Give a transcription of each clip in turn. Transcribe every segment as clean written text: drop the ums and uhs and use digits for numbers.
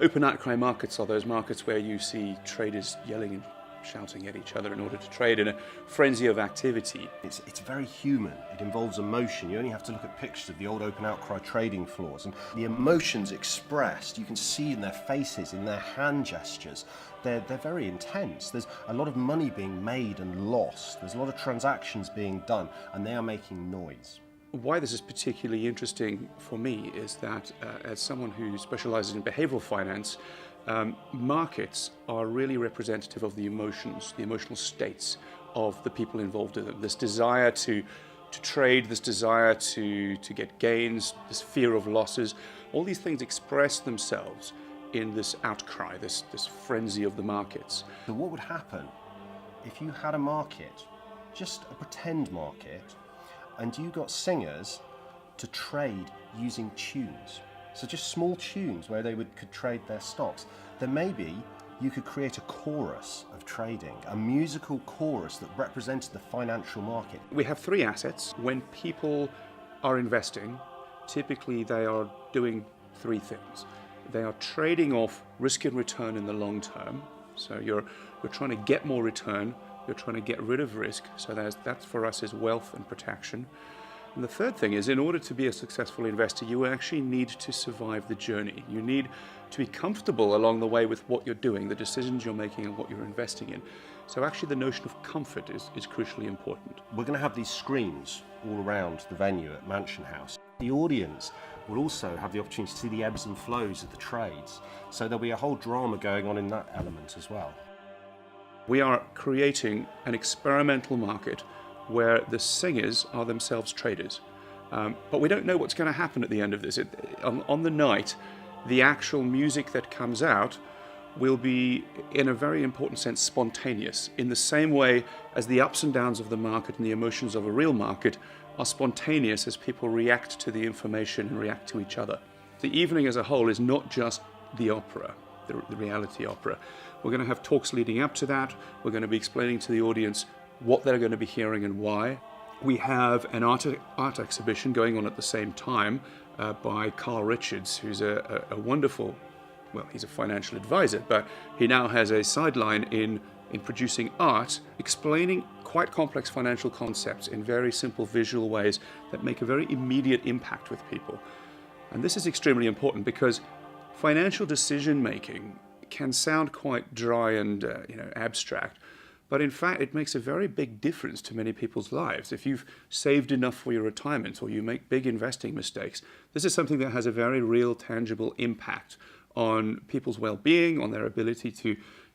Open outcry markets are those markets where you see traders yelling and shouting at each other in order to trade in a frenzy of activity. It's very human. It involves emotion. You only have to look at pictures of the old open outcry trading floors, and the emotions expressed, you can see in their faces, in their hand gestures. They're very intense. There's a lot of money being made and lost. There's a lot of transactions being done, and they are making noise. Why this is particularly interesting for me is that as someone who specializes in behavioral finance, markets are really representative of the emotions, the emotional states of the people involved in them. This desire to trade, this desire to get gains, this fear of losses, all these things express themselves in this outcry, this frenzy of the markets. So what would happen if you had a market, just a pretend market, and you got singers to trade using tunes? So just small tunes where they could trade their stocks. Then maybe you could create a chorus of trading, a musical chorus that represented the financial market. We have three assets. When people are investing, typically they are doing three things. They are trading off risk and return in the long term. So you're trying to get more return, you're trying to get rid of risk. So that for us is wealth and protection. And the third thing is, in order to be a successful investor, you actually need to survive the journey. You need to be comfortable along the way with what you're doing, the decisions you're making and what you're investing in. So actually the notion of comfort is crucially important. We're going to have these screens all around the venue at Mansion House. The audience will also have the opportunity to see the ebbs and flows of the trades. So there'll be a whole drama going on in that element as well. We are creating an experimental market where the singers are themselves traders. But we don't know what's going to happen at the end of this. On the night, the actual music that comes out will be, in a very important sense, spontaneous, in the same way as the ups and downs of the market and the emotions of a real market are spontaneous as people react to the information and react to each other. The evening as a whole is not just the opera, the reality opera. We're going to have talks leading up to that. We're going to be explaining to the audience what they're going to be hearing and why. We have an art exhibition going on at the same time by Carl Richards, who's a wonderful, well, he's a financial advisor, but he now has a sideline in producing art, explaining quite complex financial concepts in very simple visual ways that make a very immediate impact with people. And this is extremely important because financial decision making can sound quite dry and abstract, but in fact it makes a very big difference to many people's lives. If you've saved enough for your retirement or you make big investing mistakes, this is something that has a very real, tangible impact on people's well-being, on their ability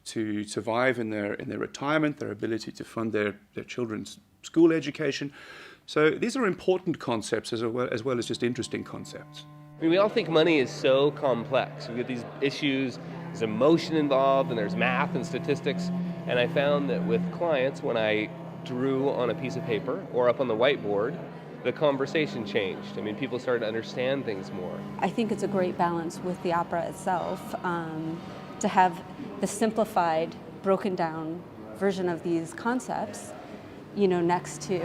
to survive in their retirement, their ability to fund their children's school education. So these are important concepts as well as just interesting concepts. I mean, we all think money is so complex. We get these issues, there's emotion involved, and there's math and statistics. And I found that with clients, when I drew on a piece of paper or up on the whiteboard, the conversation changed. I mean, people started to understand things more. I think it's a great balance with the opera itself to have the simplified, broken down version of these concepts, next to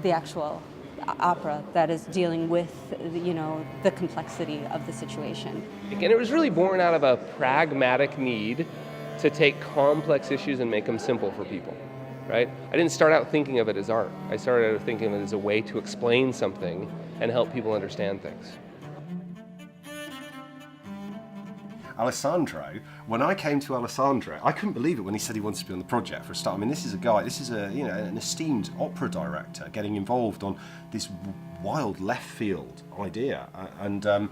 the actual opera that is dealing with, the complexity of the situation. And it was really born out of a pragmatic need to take complex issues and make them simple for people, right? I didn't start out thinking of it as art. I started out thinking of it as a way to explain something and help people understand things. Alessandro, when I came to Alessandro, I couldn't believe it when he said he wanted to be on the project for a start. I mean, this is an esteemed opera director getting involved on this wild left field idea. And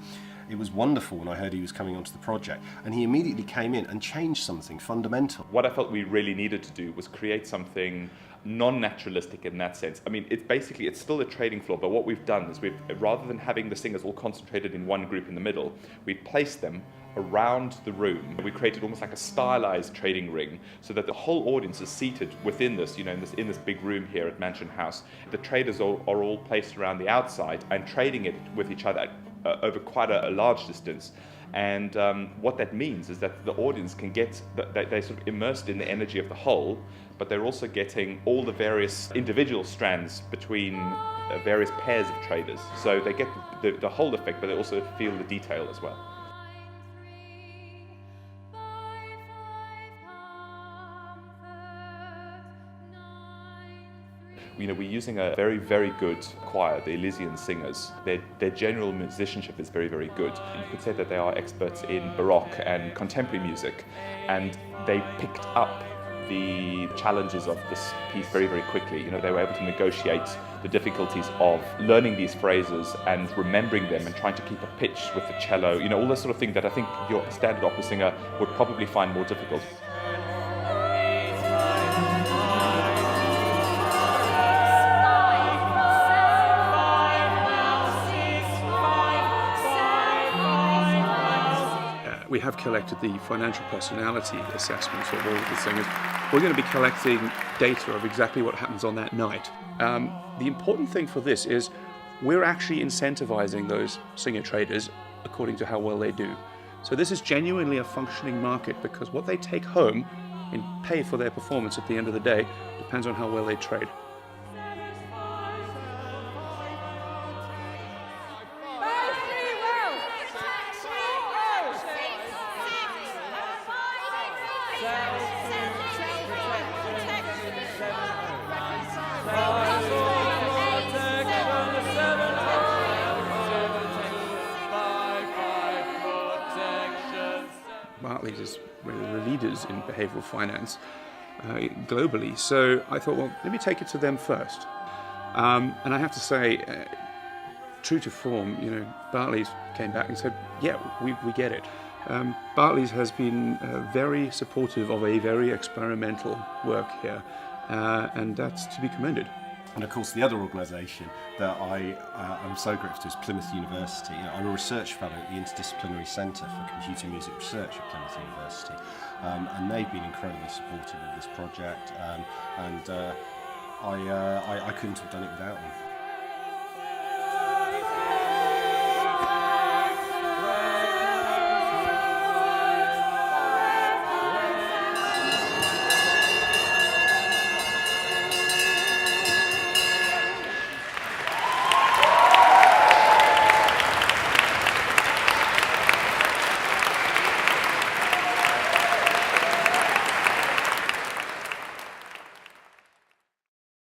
it was wonderful when I heard he was coming onto the project. And he immediately came in and changed something fundamental. What I felt we really needed to do was create something non-naturalistic in that sense. I mean, it's still a trading floor, but what we've done is rather than having the singers all concentrated in one group in the middle, we've placed them around the room. We created almost like a stylized trading ring so that the whole audience is seated within this, in this big room here at Mansion House. The traders are all placed around the outside and trading it with each other over quite a large distance. And what that means is that the audience can get, they're sort of immersed in the energy of the whole, but they're also getting all the various individual strands between various pairs of traders. So they get the whole effect, but they also feel the detail as well. we're using a very, very good choir, the Elysian Singers. Their general musicianship is very, very good. You could say that they are experts in Baroque and contemporary music, and they picked up the challenges of this piece very, very quickly. They were able to negotiate the difficulties of learning these phrases and remembering them and trying to keep a pitch with the cello, all this sort of thing that I think your standard opera singer would probably find more difficult. We have collected the financial personality assessments of all of the singers. We're going to be collecting data of exactly what happens on that night. The important thing for this is we're actually incentivizing those singer traders according to how well they do. So this is genuinely a functioning market, because what they take home in pay for their performance at the end of the day depends on how well they trade. Barclays is one of the leaders in behavioral finance globally, so I thought, well, let me take it to them first. And I have to say, true to form, Barclays came back and said, yeah, we get it. Barclays has been very supportive of a very experimental work here, and that's to be commended. And of course, the other organisation that I'm so grateful to is Plymouth University. I'm a research fellow at the Interdisciplinary Centre for Computer Music Research at Plymouth University, and they've been incredibly supportive of this project, and I couldn't have done it without them.